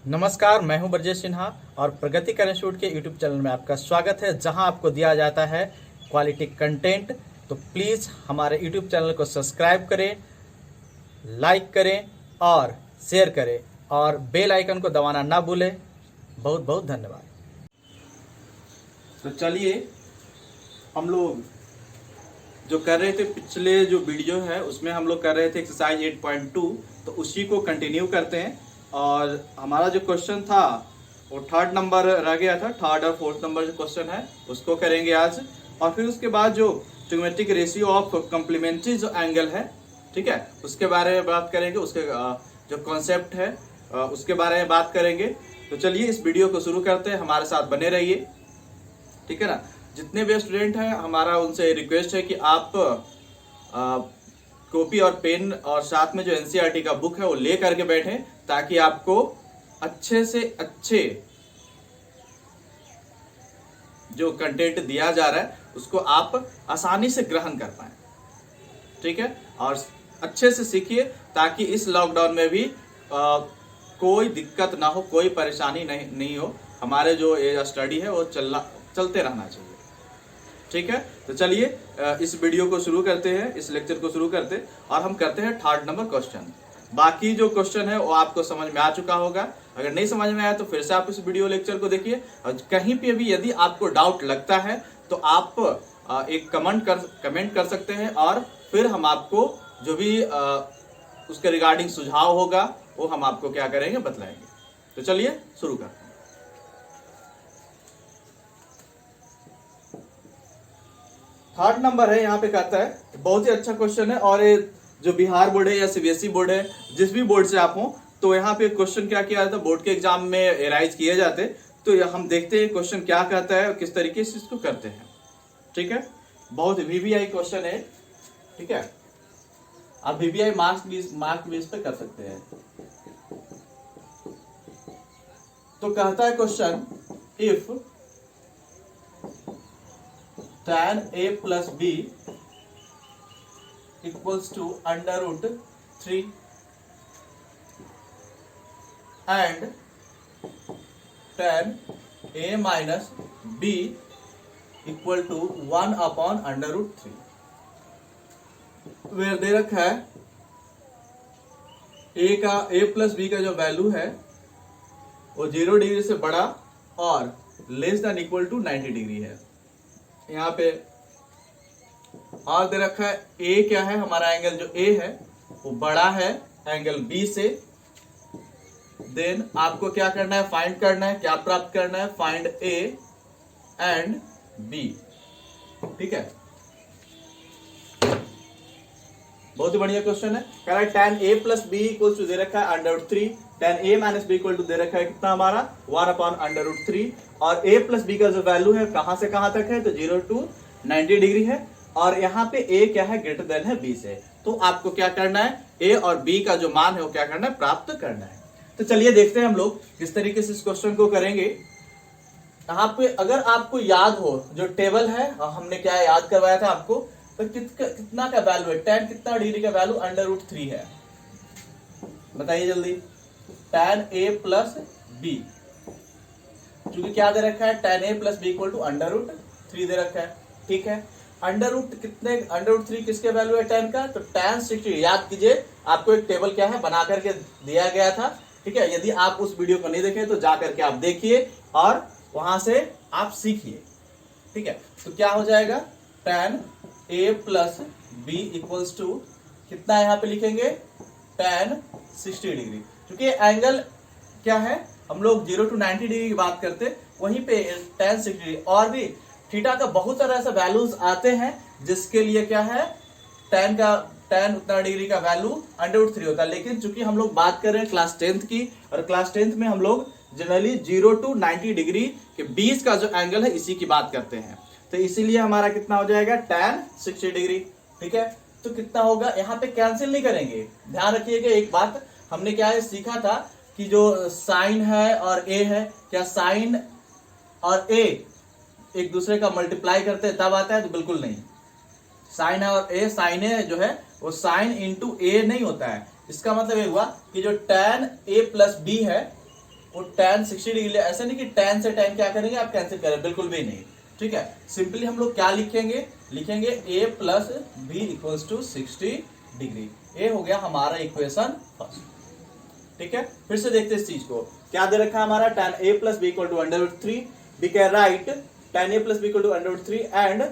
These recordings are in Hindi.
नमस्कार, मैं हूं ब्रजेश सिन्हा और प्रगति कर इंस्टीट्यूट के यूट्यूब चैनल में आपका स्वागत है, जहां आपको दिया जाता है क्वालिटी कंटेंट। तो प्लीज़ हमारे यूट्यूब चैनल को सब्सक्राइब करें, लाइक करें और शेयर करें और बेल आइकन को दबाना ना भूलें। बहुत बहुत धन्यवाद। तो चलिए, हम लोग जो कर रहे थे पिछले जो वीडियो है उसमें हम लोग कर रहे थे एक्सरसाइज 8.2, तो उसी को कंटिन्यू करते हैं। और हमारा जो क्वेश्चन था वो थर्ड नंबर रह गया था, थर्ड और फोर्थ नंबर जो क्वेश्चन है उसको करेंगे आज। और फिर उसके बाद जो ट्रिग्नोमेट्रिक रेशियो ऑफ कॉम्प्लीमेंट्री जो एंगल है, ठीक है, उसके बारे में बात करेंगे। उसके जो कॉन्सेप्ट है उसके बारे में बात करेंगे। तो चलिए इस वीडियो को शुरू करते हैं, हमारे साथ बने रहिए, ठीक है ना। जितने भी स्टूडेंट हैं हमारा उनसे रिक्वेस्ट है कि आप कॉपी और पेन और साथ में जो एनसीईआरटी का बुक है वो ले करके बैठें, ताकि आपको अच्छे से अच्छे जो कंटेंट दिया जा रहा है उसको आप आसानी से ग्रहण कर पाए, ठीक है। और अच्छे से सीखिए ताकि इस लॉकडाउन में भी कोई दिक्कत ना हो, कोई परेशानी नहीं हो। हमारे जो ये स्टडी है वो चलते रहना चाहिए, ठीक है। तो चलिए इस वीडियो को शुरू करते हैं, इस लेक्चर को शुरू करते हैं और हम करते हैं थर्ड नंबर क्वेश्चन। बाकी जो क्वेश्चन है वो आपको समझ में आ चुका होगा। अगर नहीं समझ में आया तो फिर से आप इस वीडियो लेक्चर को देखिए। और कहीं पे भी यदि आपको डाउट लगता है तो आप एक कमेंट कर सकते हैं और फिर हम आपको जो भी उसके रिगार्डिंग सुझाव होगा वो हम आपको क्या करेंगे, बतलाएंगे। तो चलिए शुरू करते हैं। थर्ड नंबर है, यहाँ पे कहता है, बहुत ही अच्छा क्वेश्चन है। और ये जो बिहार बोर्ड है या सीबीएसई बोर्ड है, जिस भी बोर्ड से आप हो, तो यहाँ पे क्वेश्चन क्या किया जाता है, बोर्ड के एग्जाम में एराइज किए जाते। तो हम देखते हैं क्वेश्चन क्या कहता है और किस तरीके से इसको करते हैं, ठीक है। बहुत वीवीआई क्वेश्चन है, ठीक है। आप वीवीआई मार्क बेस पे कर सकते हैं। तो कहता है question, if tan a plus b equals to under root 3 and tan a minus b equal to 1 upon under root 3, where दे रखा है a प्लस b का जो वैल्यू है वो 0 डिग्री से बड़ा और less than equal to 90 degree है। यहाँ पे और दे रखा है ए क्या है, हमारा एंगल जो ए है वो बड़ा है एंगल बी से। देन आपको क्या करना है, फाइंड करना है, क्या प्राप्त करना है, फाइंड ए एंड बी, ठीक है। बहुत ही बढ़िया क्वेश्चन है। कह रहा है tan a plus B equal to दे रखा है under root 3, tan a minus B equal to दे रखा है कितना हमारा 1 अपॉन अंडर रूट 3। और a प्लस बी का जो वैल्यू है कहां से कहां तक है, तो 0 टू 90 डिग्री है। और यहाँ पे a क्या है, ग्रेटर देन है b से। तो आपको क्या करना है, a और b का जो मान है वो क्या करना है, प्राप्त करना है। तो चलिए देखते हैं हम लोग किस तरीके से इस क्वेश्चन को करेंगे। यहाँ पे अगर आपको याद हो जो टेबल है, हमने क्या याद करवाया था आपको, तो कितना का वैल्यू है, tan कितना डिग्री का वैल्यू अंडर रूट 3 है, बताइए जल्दी। tan a प्लस बी, क्योंकि क्या दे रखा है, tan a plus B equal to under root 3 दे रखा है, ठीक है। अंडर रूट 3 किसके वैल्यू है, tan का, तो tan 60। याद कीजिए, आपको एक टेबल क्या है बना करके दिया गया था, ठीक है। यदि आप उस वीडियो को नहीं देखे तो जा करके आप देखिए और वहां से आप सीखिए, ठीक है। तो क्या हो जाएगा, tan a plus B equals to कितना यहाँ पे लिखेंगे, tan 60 डिग्री। क्योंकि एंगल क्या है, हम लोग 0 टू 90 डिग्री की बात करते, वहीं पे tan 60 डिग्री। और भी थीटा का बहुत सारा ऐसा वैल्यूज आते हैं जिसके लिए क्या है, tan उतना डिग्री का वैल्यू अंडर रूट 3 होता है। लेकिन चूंकि हम लोग बात कर रहे हैं क्लास 10th की, और क्लास 10th में हम लोग जनरली 0 टू 90 डिग्री के बीच का जो एंगल है इसी की बात करते हैं। तो इसीलिए हमारा कितना हो जाएगा, tan 60 डिग्री, ठीक है। तो कितना होगा, यहाँ पे कैंसिल नहीं करेंगे। ध्यान रखिएगा एक बात, हमने क्या है सीखा था कि जो साइन है और ए है, क्या साइन और ए एक दूसरे का मल्टीप्लाई करते हैं तब आता है, तो बिल्कुल नहीं। साइन और ए, साइन ए जो है वो साइन इंटू ए नहीं होता है। इसका मतलब ये हुआ कि जो tan a प्लस बी है वो tan 60 डिग्री, ऐसा नहीं कि tan से tan क्या करेंगे आप कैंसिल करें, बिल्कुल भी नहीं, ठीक है। सिंपली हम लोग क्या लिखेंगे, a plus B equals to 60 degree. ये हो गया हमारा इक्वेशन फर्स्ट, ठीक है। फिर से देखते हैं इस चीज को, क्या दे रखा है हमारा, tan a plus B equal to √3। We can write tan a plus B equal to √3 and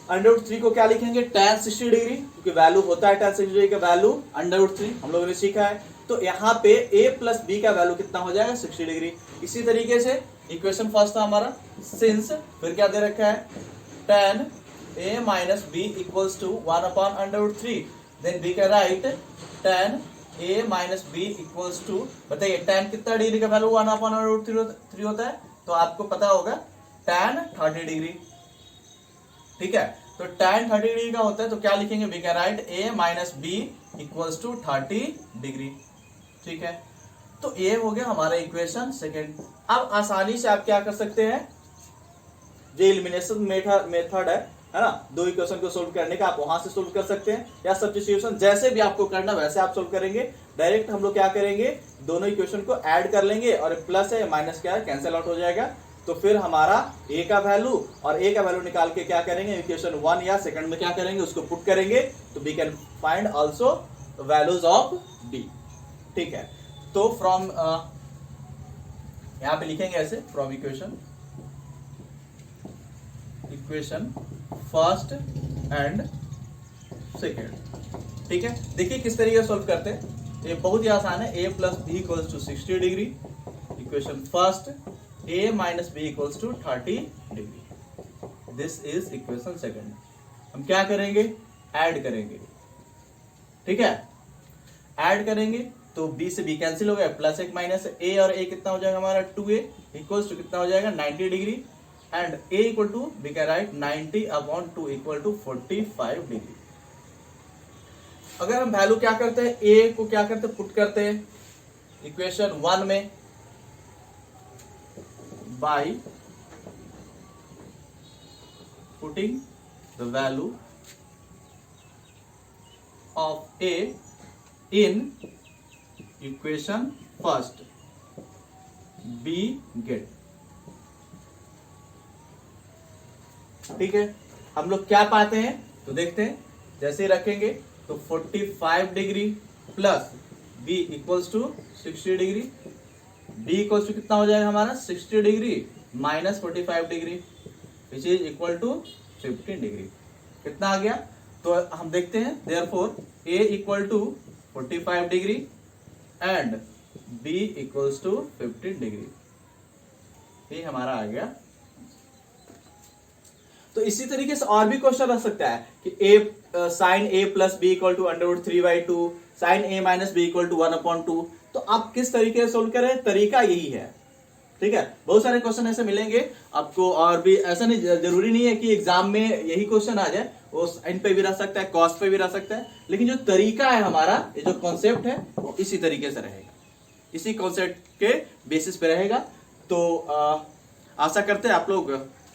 √3 को क्या लिखेंगे, tan 60 डिग्री, क्योंकि वैल्यू होता है tan 60 डिग्री का वैल्यू √3, हम लोगों ने सीखा है। तो यहाँ पे a प्लस बी का वैल्यू कितना हो जाएगा, 60 डिग्री। इसी तरीके से इक्वेशन फर्स्ट था हमारा, सिंस फिर क्या दे रखा है, tan a minus B equals to 1/√3, then we can write tan a minus B equals to, बताइए tan कितना डिग्री का वैल्यू 1/√3 होता है, तो आपको पता होगा tan 30 डिग्री, ठीक है। तो tan 30 डिग्री का होता है, तो क्या लिखेंगे, we can write a minus B equals to 30 degree, ठीक है। तो ये हो गया हमारा इक्वेशन सेकेंड। अब आसानी से आप क्या कर सकते हैं, जो एलिमिनेशन मेथड है ना, दो इक्वेशन को सोल्व करने का, आप वहां से सोल्व कर सकते हैं, या सब्स्टिट्यूशन, जैसे भी आपको करना वैसे आप सोल्व करेंगे। डायरेक्ट हम लोग क्या करेंगे, दोनों इक्वेशन को ऐड कर लेंगे, और प्लस है माइनस क्या है कैंसिल आउट हो जाएगा। तो फिर हमारा a का वैल्यू और a का वैल्यू निकाल के क्या करेंगे, इक्वेशन 1 या सेकंड में क्या करेंगे, उसको पुट करेंगे, तो we can find also values of b, ठीक है। तो फ्रॉम यहां पे लिखेंगे ऐसे, from equation first and second, ठीक है। देखिए किस तरीके से सोल्व करते हैं, ये बहुत ही आसान है। a plus B equals to 60 degree, equation first a minus B equals to 30 degree, this is equation second. हम क्या करेंगे, ऐड करेंगे, ठीक है। ऐड करेंगे तो b से b कैंसिल हो गया, प्लस एक माइनस a और a कितना हो जाएगा हमारा 2a इक्वल्स टू कितना हो जाएगा 90 degree, and a equal to we can write 90/2 equal to 45 degree. अगर हम वैल्यू क्या करते हैं, a को क्या करते हैं, पुट करते हैं इक्वेशन 1 में by putting the value of a in equation first, b get, ठीक है। हम लोग क्या पाते हैं, तो देखते हैं, जैसे ही रखेंगे तो 45 degree plus b equals to 60 degree, b equals to कितना हो जाएगा हमारा 60 degree minus 45 degree which is equal to 15 degree, कितना आ गया। तो हम देखते हैं, therefore a equal to 45 degree and b equals to 15 degree, ये हमारा आ गया। तो इसी तरीके से और भी क्वेश्चन रख सकता है कि a sine a plus B equal to √3/2, sine a minus B equal to 1/2। तो आप किस तरीके से सोल्व करें, तरीका यही है, ठीक है। बहुत सारे क्वेश्चन ऐसे मिलेंगे आपको, और भी ऐसा नहीं, जरूरी नहीं है कि एग्जाम में यही क्वेश्चन आ जाए, वो साइन पे भी रह सकता है, कॉस पे भी रह सकता है, लेकिन जो तरीका है हमारा, ये जो कॉन्सेप्ट है वो इसी तरीके से रहेगा, इसी कॉन्सेप्ट के बेसिस पे रहेगा। तो आशा करते हैं आप लोग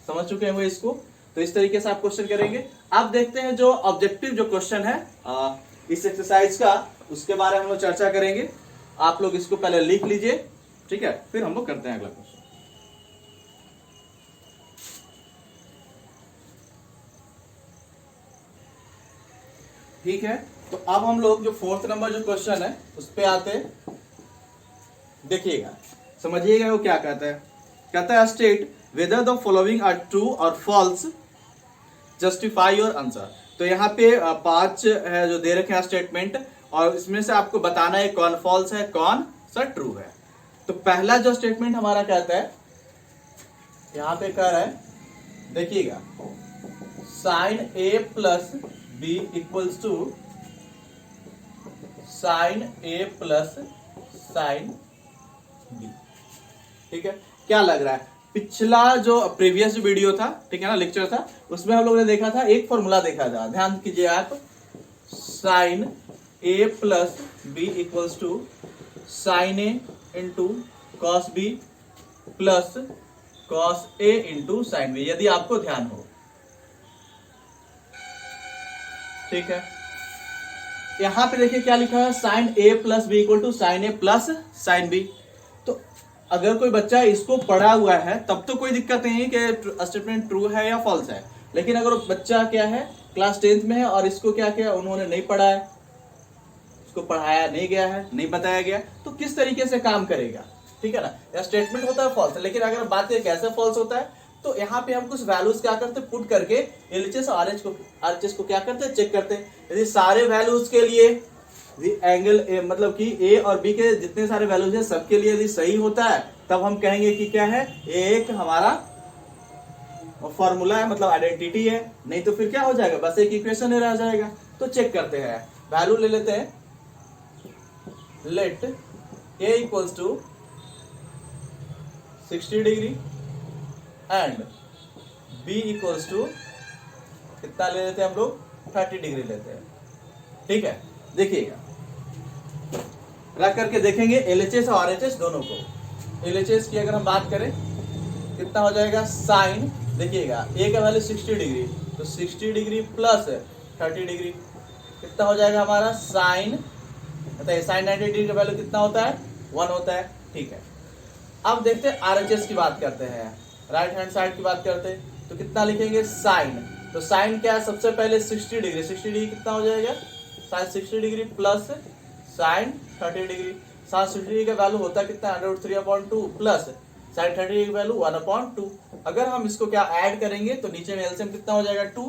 समझ चुके हैं वो इसको। तो इस तरीके से आप क्वेश्चन करेंगे। अब देखते हैं जो ऑब्जेक्टिव जो क्वेश्चन है इस एक्सरसाइज का, उसके बारे में हम लोग चर्चा करेंगे। आप लोग इसको पहले लिख लीजिए, ठीक है, फिर हम लोग करते हैं अगला क्वेश्चन। ठीक है, तो अब हम लोग जो 4th नंबर जो क्वेश्चन है उस पे आते हैं। देखिएगा, समझिएगा वो क्या कहता है। कहता है state whether the following are true और फॉल्स, जस्टिफाई योर आंसर। तो यहाँ पे 5 है जो दे रखे हैं स्टेटमेंट, और इसमें से आपको बताना है कौन फॉल्स है कौन सा ट्रू है। तो पहला जो स्टेटमेंट हमारा कहता है, यहां पे कह रहा है, देखिएगा, sine a plus B equals to sine a plus sine b, ठीक है। क्या लग रहा है, पिछला जो प्रीवियस वीडियो था, ठीक है ना, लेक्चर था, उसमें हम लोगों ने देखा था, एक फॉर्मूला देखा था, ध्यान कीजिए आप, sine a plus B equals to sine a into cos b plus cos a into sine b, यदि आपको ध्यान हो, ठीक है। यहां पे देखिए क्या लिखा है, sine a plus B equal to sine a plus sine b। तो अगर कोई बच्चा इसको पढ़ा हुआ है तब तो कोई दिक्कत नहीं है कि स्टेटमेंट ट्रू है या फॉल्स है, लेकिन अगर बच्चा क्या है क्लास 10th में है और इसको क्या किया उन्होंने नहीं पढ़ा है, उसको पढ़ाया नहीं गया है, नहीं बताया गया, तो किस तरीके से काम करेगा, ठीक है ना। यह स्टेटमेंट होता है फॉल्स, लेकिन अगर बात करें कैसे फॉल्स होता है, तो यहाँ पे हम कुछ वैल्यूज क्या करते हैं, पुट करके एलएचएस और आरएचएस को क्या करते हैं, चेक करते हैं। यदि सारे वैल्यूज के लिए एंगल मतलब कि ए और बी के जितने सारे वैल्यूज है सबके लिए यदि सही होता है, तब हम कहेंगे कि क्या है, एक हमारा फॉर्मूला है, मतलब आइडेंटिटी है। नहीं तो फिर क्या हो जाएगा, बस एक इक्वेशन ही रह जाएगा। तो चेक करते हैं, वैल्यू ले लेते हैं, let A equals to 60 degree and B equals to कितना ले लेते हैं हम लोग, 30 डिग्री लेते हैं, ठीक है। देखिएगा रख करके देखेंगे एलएचएस और आरएचएस दोनों को। एलएचएस की अगर हम बात करें कितना हो जाएगा, साइन, देखिएगा ए का वैल्यू 60 डिग्री, तो 60 डिग्री प्लस 30 डिग्री कितना हो जाएगा हमारा, साइन, बताइए साइन 90 डिग्री का वैल्यू कितना होता है, 1 होता है, ठीक है। अब देखते हैं आरएचएस की बात करते हैं, राइट हैंड साइड की बात करते हैं, तो कितना लिखेंगे, साइन, तो साइन क्या है, सबसे पहले 60 डिग्री, 60 डिग्री कितना हो जाएगा, sine 60 degree plus sine 30 degree, sine 60 degree का वैल्यू होता है कितना, √3/2 प्लस साइन 30 डिग्री का वैल्यू 1/2। अगर हम इसको क्या ऐड करेंगे तो नीचे में एलसीएम कितना हो जाएगा, 2,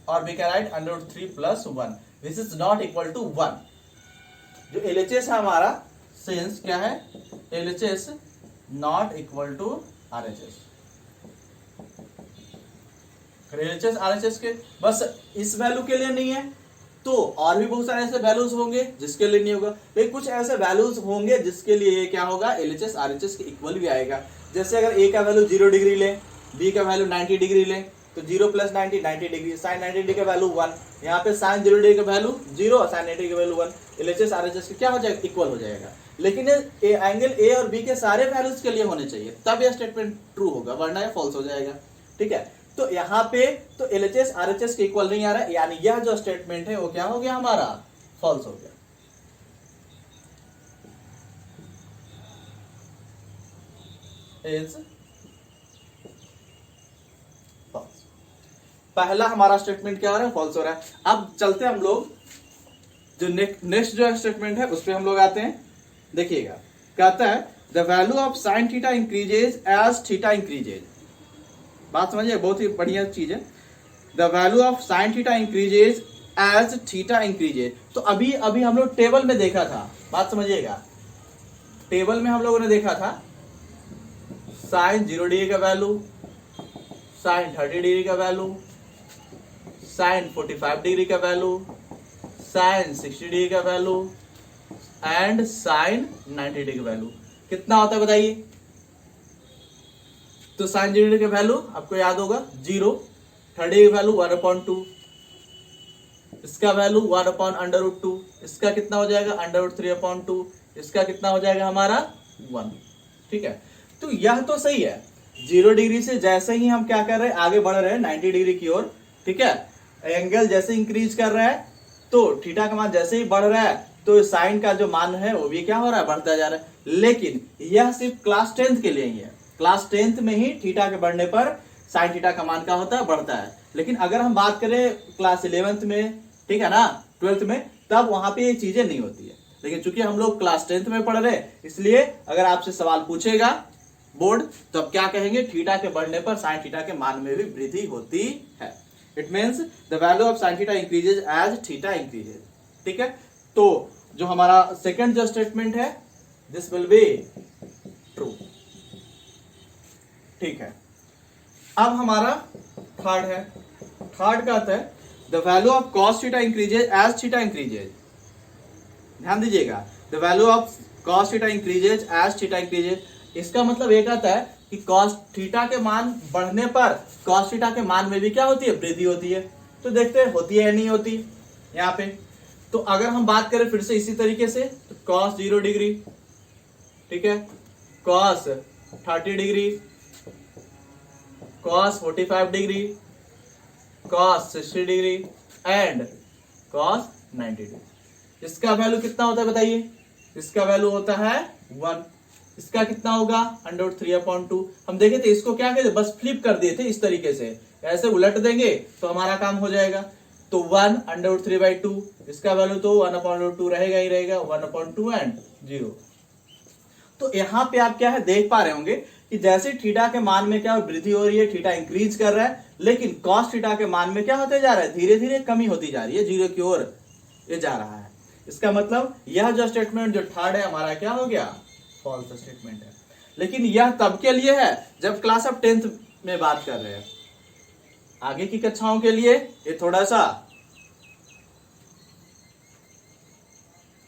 और we can write √3 + 1, this is not equal to 1। जो एलएचएस है हमारा, सेंस क्या है, LHS not equal to RHS. LHS RHS के बस इस वैल्यू के लिए नहीं है, तो और भी बहुत सारे ऐसे वैल्यूज होंगे जिसके लिए नहीं होगा, लेकिन कुछ ऐसे वैल्यूज होंगे जिसके लिए क्या होगा, एलएचएस आरएचएस के इक्वल भी आएगा। जैसे अगर ए का वैल्यू 0 डिग्री ले, बी का वैल्यू 90 डिग्री ले, तो 0 + 90 90 डिग्री, साइन 90 डिग्री का वैल्यू 1, यहाँ पे साइन 0 डिग्री का वैल्यू 0 और साइन 90 डिग्री का वैल्यू 1, एलएचएस आरएचएस के क्या हो जाएगा, इक्वल हो जाएगा। लेकिन एंगल ए और बी के सारे वैल्यूज के लिए होने चाहिए, तब यह स्टेटमेंट ट्रू होगा, वरना यह फॉल्स हो जाएगा, ठीक है। तो यहाँ पे तो एलएचएस आरएचएस के इक्वल नहीं आ रहा है, यानी यह जो स्टेटमेंट है वो क्या हो गया हमारा, फॉल्स हो गया। इज फॉल्स, पहला हमारा स्टेटमेंट क्या हो रहा है, फॉल्स हो रहा है। अब चलते हैं हम लोग जो नेक्स्ट जो स्टेटमेंट है उस पर हम लोग आते हैं। देखिएगा कहता है the value of sine theta increases as theta increases, बात समझिए, बहुत ही बढ़िया चीज है। The value of sine theta increases as theta increases, तो अभी हम लोग टेबल में देखा था, बात समझिएगा, टेबल में हम लोगों ने देखा था साइन 0 डिग्री का वैल्यू, साइन 30 डिग्री का वैल्यू, साइन 45 डिग्री का वैल्यू, साइन 60 डिग्री का वैल्यू एंड साइन 90 डिग्री का वैल्यू कितना होता है बताइए। तो साइन 0 डिग्री का वैल्यू आपको याद होगा 0, 30 डिग्री का वैल्यू 1/2, इसका वैल्यू 1/√2, इसका कितना हो जाएगा √3/2, इसका कितना हो जाएगा हमारा 1, ठीक है। तो यह तो सही है, 0 डिग्री से जैसे ही हम क्या कर रहे हैं, आगे बढ़ रहे हैं 90 डिग्री की ओर, ठीक है। एंगल जैसे इंक्रीज कर रहा है तो थीटा का मान जैसे ही बढ़ रहा है तो साइन का जो मान है वो भी क्या हो रहा है, बढ़ता जा रहा है। लेकिन यह सिर्फ क्लास 10th के लिए ही है, क्लास 10th में ही थीटा के बढ़ने पर साइन थीटा का मान क्या होता है, बढ़ता है। लेकिन अगर हम बात करें क्लास 11th में, ठीक है ना, 12th में, तब वहां पे ये चीजें नहीं होती है। लेकिन चूंकि हम लोग क्लास 10th में पढ़ रहे हैं, इसलिए अगर आपसे सवाल पूछेगा बोर्ड तो अब क्या कहेंगे, थीटा के बढ़ने पर साइन थीटा के मान में भी वृद्धि होती है। It means the value of sine theta increases as theta increases, ठीक है। तो जो हमारा सेकंड जो स्टेटमेंट है, दिस विल बी ट्रू, ठीक है। अब हमारा थर्ड है, थर्ड का है the value of cos theta increases as theta increases. ध्यान दीजिएगा, the value of cos theta increases as theta increases, इसका मतलब ये कहता है कि कॉस थीटा के मान बढ़ने पर कॉस थीटा के मान में भी क्या होती है, वृद्धि होती है। तो देखते हैं होती है या नहीं होती यहाँ पे। तो अगर हम बात करें फिर से इसी तरीके से, तो कॉस 0 डिग्री, ठीक है, cos 30 degree, cos 45 degree, cos 60 degree and cos 90 degree. इसका वैल्यू कितना होता है बताइए, इसका वैल्यू होता है 1, इसका कितना होगा √3/2। हम देखे थे इसको क्या कहते, बस फ्लिप कर दिए थे इस तरीके से, ऐसे उलट देंगे तो हमारा काम हो जाएगा। तो 1/3/2, इसका वैल्यू तो 1/2 रहेगा ही रहेगा, 1/2 एंड 0। तो यहाँ पे आप क्या है देख पा रहे होंगे कि जैसे थीटा के मान में क्या वृद्धि हो रही है, थीटा इंक्रीज कर रहा है, लेकिन कॉस थीटा के मान में क्या होते जा रहा है, धीरे धीरे कमी होती जा रही है, 0 की ओर ये जा रहा है। इसका मतलब यह जो स्टेटमेंट जो थर्ड है हमारा क्या हो गया, फॉल्स स्टेटमेंट है। लेकिन यह तब के लिए है जब क्लास ऑफ 10th में बात कर रहे हैं। आगे की कक्षाओं के लिए ये थोड़ा सा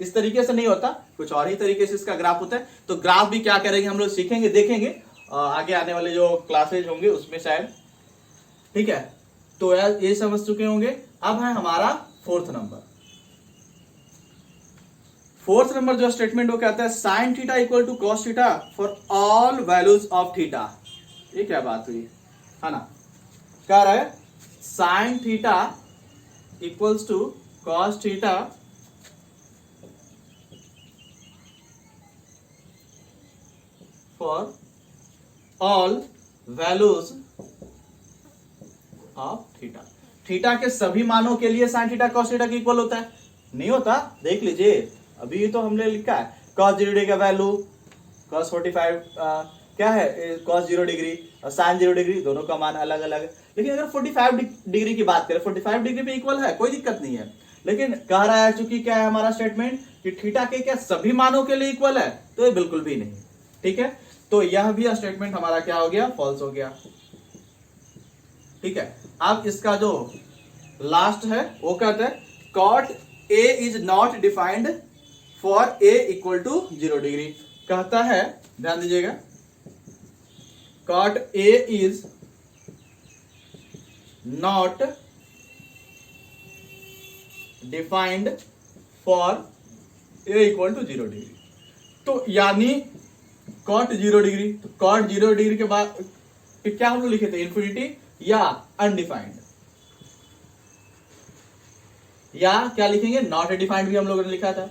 इस तरीके से नहीं होता, कुछ और ही तरीके से इसका ग्राफ होता है। तो ग्राफ भी क्या करेंगे हम लोग सीखेंगे, देखेंगे आगे आने वाले जो क्लासेज होंगे उसमें शायद। ठीक है, तो यार ये समझ चुके होंगे। अब है हमारा फोर्थ नंबर। फोर्थ नंबर जो स्टेटमेंट वो कहता है sine theta equal to cos theta for all values of theta. ये क्या बात हुई है ना, कह रहा है sine theta equals to cos theta for all values of theta. Theta के सभी मानों के लिए साइन थीटा कॉस थीटा के इक्वल होता है, नहीं होता, देख लीजिए अभी तो हमने लिखा है कॉस 0 डिग्री का वैल्यू कॉस 45 क्या है कॉस 0 डिग्री और साइन 0 डिग्री, दोनों का मान अलग अलग है। लेकिन अगर 45 डिग्री की बात करें, 45 डिग्री पे इक्वल है, कोई दिक्कत नहीं है। लेकिन कह रहा है चूंकि क्या है हमारा स्टेटमेंट कि थीटा के क्या सभी मानों के लिए इक्वल है, तो ये बिल्कुल भी नहीं। ठीक है, तो यह भी स्टेटमेंट हमारा क्या हो गया, फॉल्स हो गया। ठीक है, अब इसका जो लास्ट है वो कहता है cot A is not defined for A equal to 0 degree. कहता है, ध्यान दीजिएगा, cot A is not defined for A equal to 0 degree. तो यानी कॉट 0 डिग्री, तो कॉट 0 डिग्री के बाद क्या हम लोग लिखे थे, इन्फिनिटी या अनडिफाइंड, या क्या लिखेंगे, नॉट डिफाइंड भी हम लोगों ने लिखा था।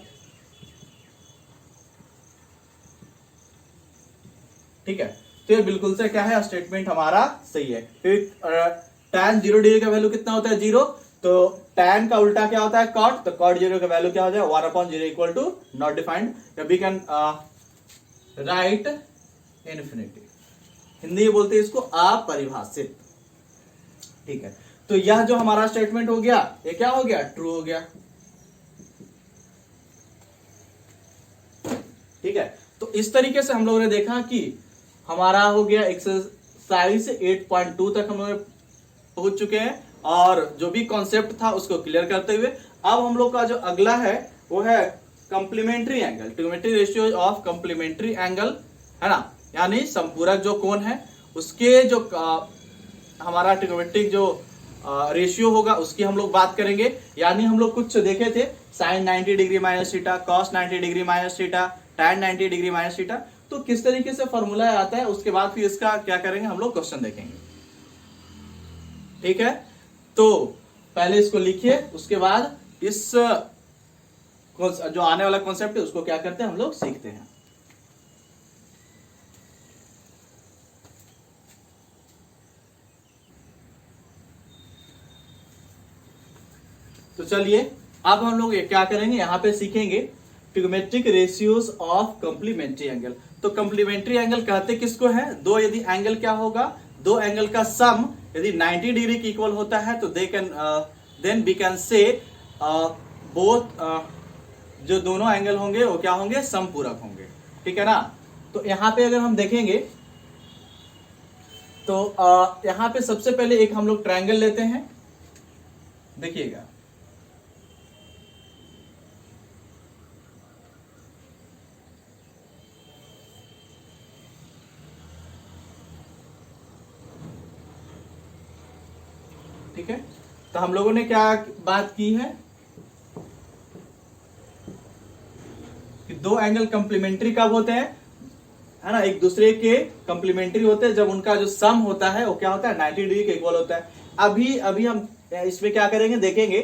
ठीक है, तो ये बिल्कुल से क्या है स्टेटमेंट हमारा सही है। tan 0 डिग्री का वैल्यू कितना होता है, 0। तो tan का उल्टा क्या होता है, cot। तो cot 0 का वैल्यू क्या हो जाए, 1/0 इक्वल टू नॉट डिफाइंड, या we can write infinity. Hindi में बोलते हैं इसको अपरिभाषित। ठीक है, तो यह जो हमारा स्टेटमेंट हो गया, ये क्या हो गया, ट्रू हो गया। ठीक है, तो इस तरीके से हम लोगों ने देखा कि हमारा हो गया एक्सरसाइज 8.2 तक हम लोग पहुंच चुके हैं, और जो भी कॉन्सेप्ट था उसको क्लियर करते हुए अब हम लोग का जो अगला है वो है complementary angle, trigonometric ratio of complementary angle, है ना, यानी संपूरक जो कोण है उसके जो हमारा ट्रिग्नोमेट्रिक जो रेशियो होगा उसकी हम लोग बात करेंगे। यानी हम लोग कुछ देखे थे sine 90 degree minus theta, cos 90 degree minus theta, tan 90 degree minus theta, तो किस तरीके से फॉर्मूला आता है, उसके बाद फिर इसका क्या करेंगे हम लोग, क्वेश्चन देखेंगे। ठीक है, तो पहले इसको लिखिए, उसके बाद इस जो आने वाला कॉन्सेप्ट है उसको क्या करते हैं हम लोग सीखते हैं। तो चलिए अब हम लोग क्या करेंगे, यहां पे सीखेंगे trigonometric ratios of complementary angle. तो कंप्लीमेंट्री एंगल कहते किसको है, दो यदि एंगल क्या होगा, दो एंगल का सम यदि 90 डिग्री के इक्वल होता है तो then we can say both जो दोनों एंगल होंगे वो क्या होंगे, समपूरक होंगे। ठीक है ना, तो यहां पे अगर हम देखेंगे तो यहां पे सबसे पहले एक हम लोग ट्रायंगल लेते हैं, देखिएगा। ठीक है, तो हम लोगों ने क्या बात की है कि दो एंगल कंप्लीमेंट्री कब होते हैं, है ना, एक दूसरे के कंप्लीमेंट्री होते हैं जब उनका जो सम होता है वो क्या होता है, 90 डिग्री के इक्वल होता है। अभी हम इसमें क्या करेंगे, देखेंगे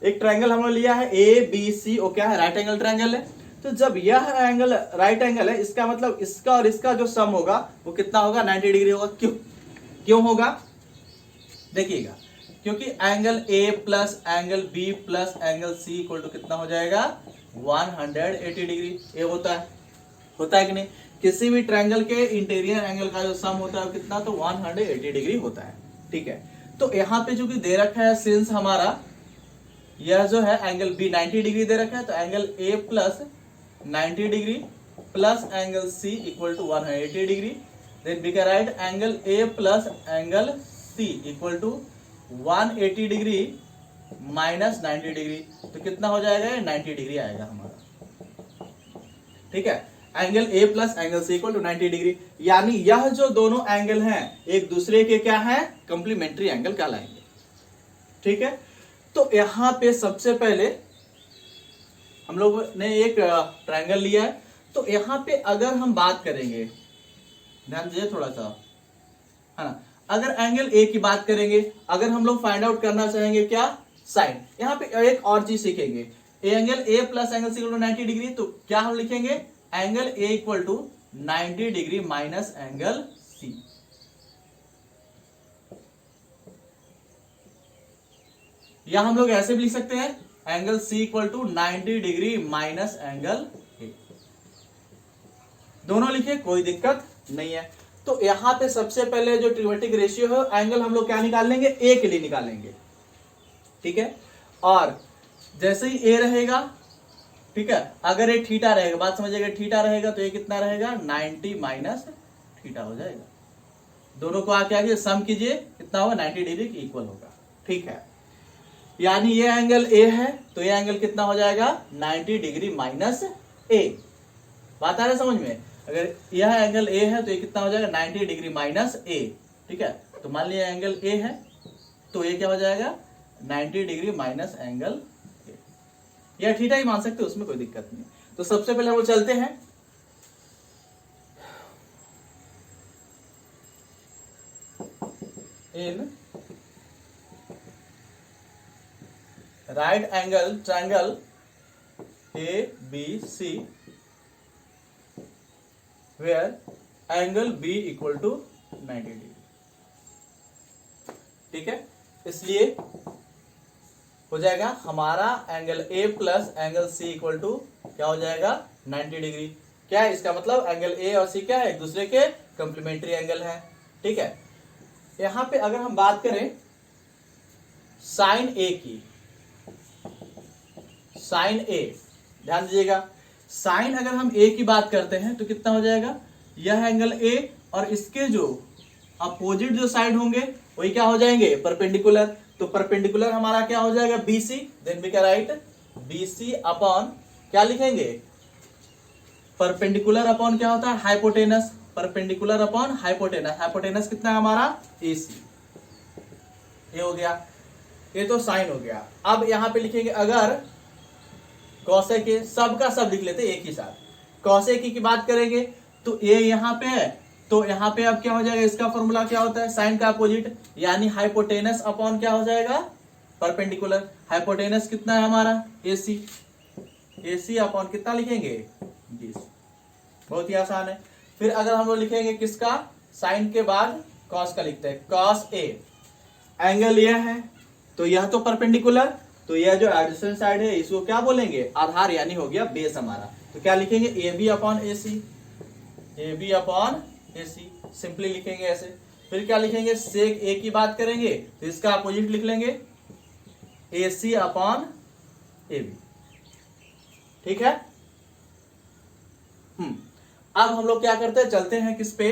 एक ट्रायंगल हमने लिया है ए बी सी, वो क्या है, राइट एंगल ट्रायंगल है। तो जब यह एंगल राइट एंगल है, इसका मतलब इसका और इसका जो सम होगा वो कितना होगा, 90 डिग्री होगा। क्यों क्यों होगा, देखिएगा, क्योंकि angle A plus angle B plus angle C equal to कितना हो जाएगा, 180 डिग्री। ये होता है कि नहीं, किसी भी ट्रायंगल के इंटीरियर एंगल का जो सम होता है वो कितना, तो 180 डिग्री होता है। ठीक है, तो यहाँ पे जो कि दे रखा है, सिंस हमारा यह जो है एंगल बी 90 डिग्री दे रखा है, तो angle A plus 90 degree plus angle C equal to 180 degree. Then we can write angle A plus angle C equal to 180 degree minus 90 degree, तो कितना हो जाएगा, 90 डिग्री आएगा हमारा। ठीक है, angle A plus angle C equal to 90 degree, यानी यह जो दोनों एंगल हैं एक दूसरे के क्या है, कंप्लीमेंट्री एंगल कहलाएंगे। ठीक है, तो यहां पे सबसे पहले हम लोग ने एक ट्रायंगल लिया है, तो यहां पे अगर हम बात करेंगे, ध्यान दीजिए थोड़ा सा, है ना, अगर एंगल ए की बात करेंगे, अगर हम लोग फाइंड आउट करना चाहेंगे क्या, साइन, यहां पे एक और चीज सीखेंगे, angle A plus angle C equal to 90 degree, तो क्या हम लिखेंगे, angle A equal to 90 degree minus angle C. या हम लोग ऐसे भी लिख सकते हैं, angle C equal to 90 degree minus angle A. दोनों लिखे, कोई दिक्कत नहीं है। तो यहां पे सबसे पहले जो ट्रिमेट्रिक रेशियो है, एंगल हम लोग क्या निकाल लेंगे, ए के लिए निकाल लेंगे। ठीक है, और जैसे ही ए रहेगा, ठीक है, अगर ये थीटा रहेगा, बात समझिएगा, थीटा रहेगा तो ये कितना रहेगा, 90 माइनस थीटा हो जाएगा। दोनों को आके सम कीजिए, कितना होगा, 90 डिग्री के इक्वल होगा। ठीक है, यानी ये एंगल ए है, तो ये एंगल कितना हो जाएगा, 90 डिग्री माइनस ए। बात आ रहा है समझ में, अगर यह एंगल ए है तो ये कितना हो जाएगा, 90 डिग्री माइनस ए। ठीक है, तो मान लिया एंगल ए है, तो ये क्या हो जाएगा, 90 डिग्री माइनस एंगल ए, या थीटा ही मान सकते हो, उसमें कोई दिक्कत नहीं। तो सबसे पहले हम चलते हैं, in right angle triangle A B C where angle B equal to 90 degree. ठीक है, इसलिए हो जाएगा हमारा angle A plus angle C equal to क्या हो जाएगा, 90 डिग्री। क्या है इसका मतलब, एंगल ए और सी क्या है, एक दूसरे के कंप्लीमेंट्री एंगल है। ठीक है, यहां पे अगर हम बात करें साइन ए की, साइन ए, ध्यान दीजिएगा, साइन अगर हम ए की बात करते हैं तो कितना हो जाएगा, यह एंगल ए और इसके जो अपोजिट जो साइड होंगे वही क्या हो जाएंगे, परपेंडिकुलर। तो परपेंडिकुलर हमारा क्या हो जाएगा, BC. Then we can write BC upon क्या लिखेंगे, परपेंडिकुलर अपॉन क्या होता है, hypotenuse. Perpendicular upon hypotenuse, hypotenuse कितना है हमारा, एसी। ये हो गया, ये तो साइन हो गया। अब यहां पे लिखेंगे अगर कॉसेक के, सब का सब लिख लेते एक ही साथ। कॉसेक की बात करेंगे तो ये यहां पे है, तो यहां पे अब क्या हो जाएगा, इसका फॉर्मूला क्या होता है, साइन का अपोजिट, यानी हाइपोटेनस अपॉन क्या हो जाएगा, परपेंडिकुलर। हाइपोटेनस कितना है हमारा, एसी। एसी अपॉन कितना लिखेंगे, 20। बहुत ही आसान है। फिर अगर हम लोग लिखेंगे किसका, साइन के बाद कॉस का लिखते हैं, कॉस ए। एंगल यह है तो यह तो परपेंडिकुलर, तो यह जो एडजेसेंट साइड है इसको क्या बोलेंगे, आधार, यानी हो गया बेस हमारा। तो क्या लिखेंगे, A B upon A C, A B upon A C, simply लिखेंगे ऐसे। फिर क्या लिखेंगे, सेक ए की बात करेंगे तो इसका अपोजिट लिख लेंगे, ए सी अपॉन ए बी। ठीक है, अब हम लोग क्या करते हैं, चलते हैं किस पे,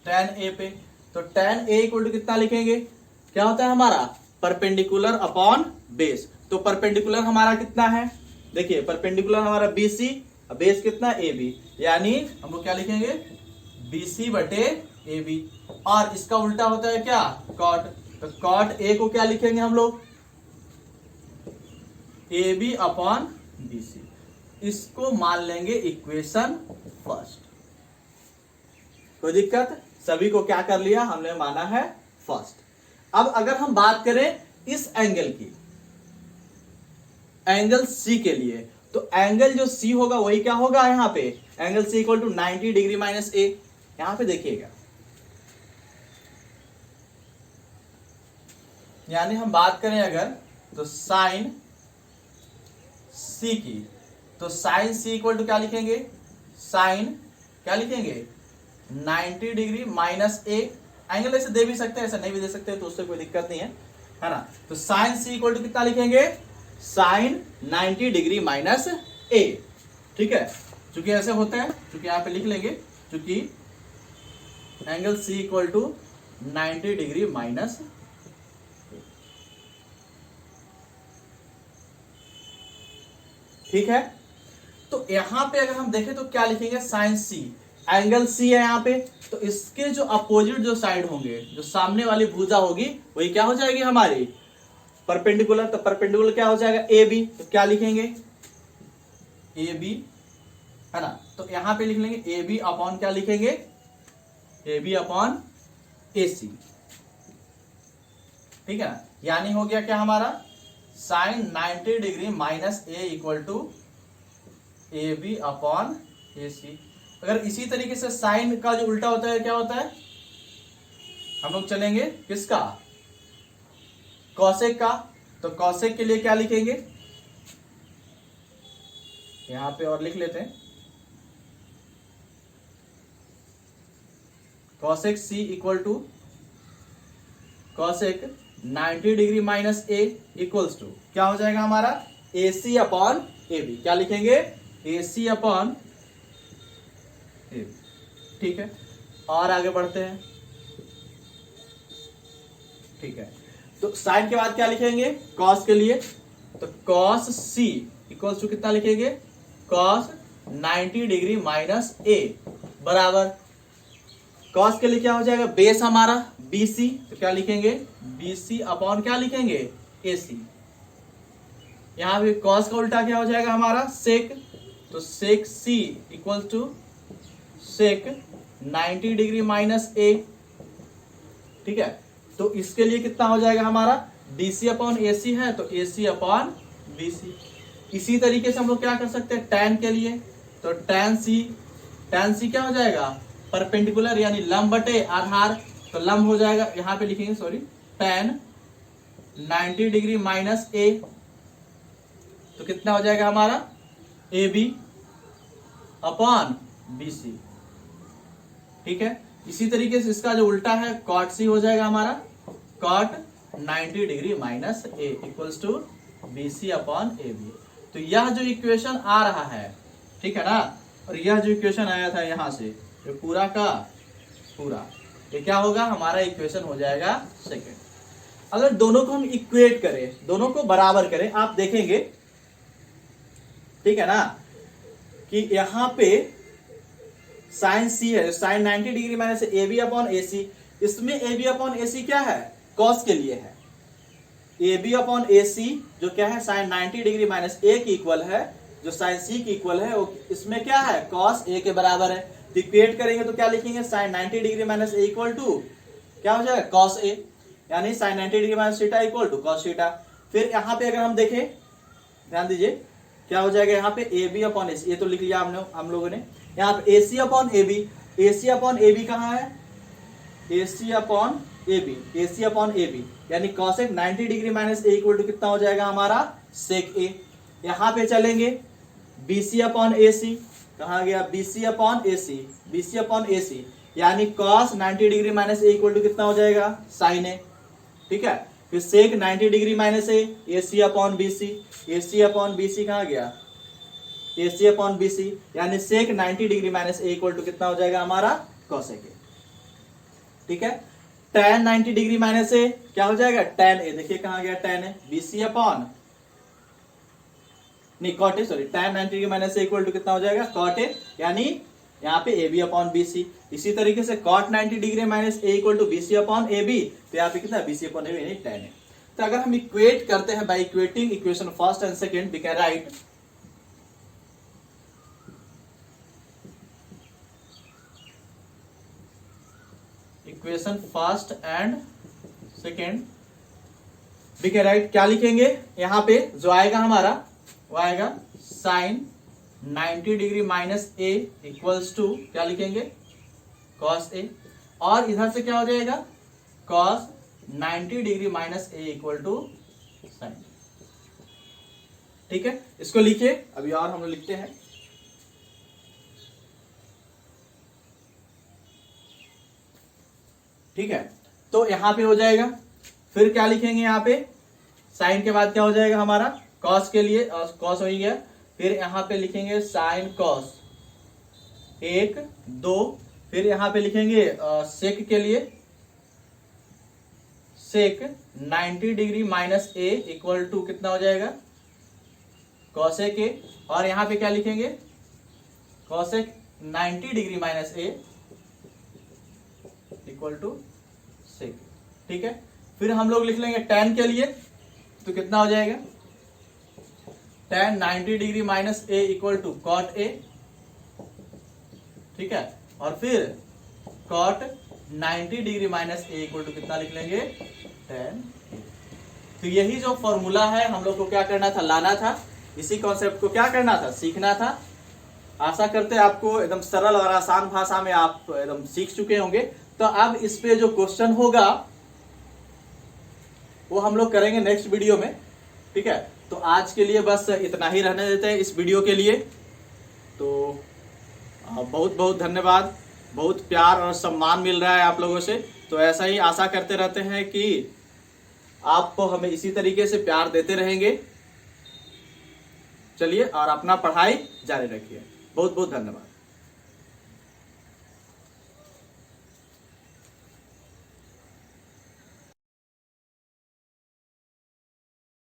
tan ए पे। तो tan ए इक्वल टू कितना लिखेंगे, क्या होता है हमारा, परपेंडिकुलर अपॉन बेस। तो परपेंडिकुलर हमारा कितना है, देखिए परपेंडिकुलर हमारा बीसी, बेस कितना, ए बी, यानी हम लोग क्या लिखेंगे, बीसी बटे ए बी। और इसका उल्टा होता है क्या, कॉट। तो कॉट ए को क्या लिखेंगे हम लोग, ए बी अपॉन बीसी। इसको मान लेंगे इक्वेशन फर्स्ट। कोई दिक्कत, सभी को क्या कर लिया हमने, माना है फर्स्ट। अब अगर हम बात करें इस एंगल की, एंगल सी के लिए, तो एंगल जो सी होगा वही क्या होगा यहाँ पे, angle C equal to 90 degree minus A. यहां पे देखिएगा, यानी हम बात करें अगर तो साइन सी की, तो साइन सी इक्वल टू क्या लिखेंगे, साइन क्या लिखेंगे 90 डिग्री माइनस ए। एंगल ऐसे दे भी सकते हैं, ऐसे नहीं भी दे सकते, तो उससे कोई दिक्कत नहीं है ना। तो साइन सी इक्वल टू कितना लिखेंगे, साइन 90 डिग्री माइनस ए। ठीक है, चूंकि ऐसे होता है, चूंकि यहां पे लिख लेंगे, चूंकि angle C equal to 90 degree minus, ठीक है। तो यहां पे अगर हम देखें तो क्या लिखेंगे, साइन सी, एंगल सी है यहां पे, तो इसके जो अपोजिट जो साइड होंगे, जो सामने वाली भुजा होगी वही क्या हो जाएगी हमारी परपेंडिकुलर। तो परपेंडिकुलर क्या हो जाएगा, ए बी। तो क्या लिखेंगे, ए बी, है ना। तो यहां पे लिख लेंगे ए बी अपॉन क्या लिखेंगे, ए बी अपॉन ए सी। ठीक है ना, यानी हो गया क्या हमारा sine 90 degree minus A equal to A B upon A C. अगर इसी तरीके से साइन का जो उल्टा होता है क्या होता है, हम लोग चलेंगे किसका, कॉसेक का। तो कॉसेक के लिए क्या लिखेंगे, यहां पे और लिख लेते हैं, cosec C equal to cosec 90 degree minus A equals to क्या हो जाएगा हमारा, ए सी अपॉन ए बी। क्या लिखेंगे, ए सी अपॉन ए बी। ठीक है, और आगे बढ़ते हैं। ठीक है, तो साइन के बाद क्या लिखेंगे, कॉस के लिए, तो कॉस सी इक्वल्स टू कितना लिखेंगे, कॉस 90 डिग्री माइनस ए बराबर, कॉस के लिए क्या हो जाएगा, बेस हमारा बी सी, तो क्या लिखेंगे बी सी अपॉन क्या लिखेंगे ए सी। यहां पे कॉस का उल्टा क्या हो जाएगा हमारा सेक, तो sec C equal to sec 90 degree minus A. ठीक है, तो इसके लिए कितना हो जाएगा हमारा, डी सी अपॉन ए सी है, तो ए सी अपॉन बी सी। इसी तरीके से हम लोग क्या कर सकते हैं टैन के लिए, तो टैन सी क्या हो जाएगा, परपेंडिकुलर यानी लंब बटे आधार, तो लंब हो जाएगा, यहां पे लिखेंगे sorry, tan 90 degree minus A, तो कितना हो जाएगा हमारा A B upon B C. ठीक है, इसी तरीके से इसका जो उल्टा है कॉट सी हो जाएगा हमारा, cot 90 degree minus A equals to B C upon A B. तो यह जो इक्वेशन आ रहा है, ठीक है ना, और यह जो इक्वेशन आया था यहां से, ये पूरा का पूरा ये क्या होगा हमारा इक्वेशन हो जाएगा सेकंड। अगर दोनों को हम इक्वेट करें, दोनों को बराबर करें, आप देखेंगे, ठीक है ना, कि यहां पे साइन सी है, sine 90 degree minus A B upon A C, इसमें ए बी अपॉन ए सी क्या है, कॉस के लिए है। ए बी अपॉन ए सी जो क्या है साइन 90 डिग्री माइनस ए की इक्वल है, जो साइन सी की इक्वल है, वो इसमें क्या है कॉस ए के बराबर है। इक्वेट करेंगे तो क्या लिखेंगे, sine 90 degree minus A equal to क्या हो जाएगा कॉस ए, यानी sine 90 degree minus theta equal to cos theta. फिर यहाँ पे अगर हम देखें, ध्यान दीजिए क्या हो जाएगा, यहाँ पे ए बी अपॉन ए सी, ये तो लिख लिया हम लोगों ने। यहाँ पे A C upon A B, A C upon A B कहाँ है, A C upon A B, A C upon A B, यानी cosec 90 degree minus A equal to कितना हो जाएगा हमारा सेक ए। यहाँ पे चलेंगे B C upon A C, कहा गया B C upon A C, B C upon A C, यानी cos 90 degree minus A equal to कितना हो जाएगा साइन ए। ठीक है, फिर sec 90 degree minus A C upon B C, A C upon B C कहा गया A C upon B C, यानी sec 90 degree minus A equal to कितना हो जाएगा हमारा कॉसेक ए। ठीक है, tan 90 डिग्री माइनस ए क्या हो जाएगा tan ए, देखिए कहा गया tan A, B C upon नहीं cot A, sorry tan 90 degree minus A equal to कितना हो जाएगा कॉट ए, यानी यहाँ पे A B upon B C. इसी तरीके से cot 90 degree minus A equal to B C upon A B, तो यहाँ पे कितना B C upon A B यानी tan ए। तो अगर हम इक्वेट करते हैं by equating equation first and second, we can write equation first and second, we can write क्या लिखेंगे, यहां पे जो आएगा हमारा वो आएगा sine 90 degree minus A equals to क्या लिखेंगे, कॉस ए, और इधर से क्या हो जाएगा, cos 90 degree minus A equal to sine. ठीक है, इसको लिखिए। अभी और हम लोग लिखते हैं, ठीक है। तो यहां पे हो जाएगा, फिर क्या लिखेंगे यहाँ पे, साइन के बाद क्या हो जाएगा हमारा, कॉस के लिए कॉस हो ही गया, फिर यहां पे लिखेंगे साइन कॉस 1 2, फिर यहां पे लिखेंगे सेक के लिए sec 90 degree minus A equal to कितना हो जाएगा, कॉसेक ए, और यहां पे क्या लिखेंगे, cosec 90 degree minus A equal to sec. ठीक है, फिर हम लोग लिख लेंगे tan के लिए, तो कितना हो जाएगा, tan 90 degree minus A equal to cot A. ठीक है, और फिर cot 90 degree minus A equal to कितना लिख लेंगे, tan ए। तो यही जो फॉर्मूला है हम लोग को क्या करना था, लाना था, इसी कॉन्सेप्ट को क्या करना था, सीखना था। आशा करते हैं आपको एकदम सरल और आसान भाषा में आप एकदम सीख चुके होंगे। तो अब इस पे जो क्वेश्चन होगा वो हम लोग करेंगे नेक्स्ट वीडियो में। ठीक है, तो आज के लिए बस इतना ही रहने देते हैं इस वीडियो के लिए। तो बहुत बहुत धन्यवाद, बहुत प्यार और सम्मान मिल रहा है आप लोगों से। तो ऐसा ही आशा करते रहते हैं कि आप हमें इसी तरीके से प्यार देते रहेंगे। चलिए, और अपना पढ़ाई जारी रखिए। बहुत बहुत धन्यवाद।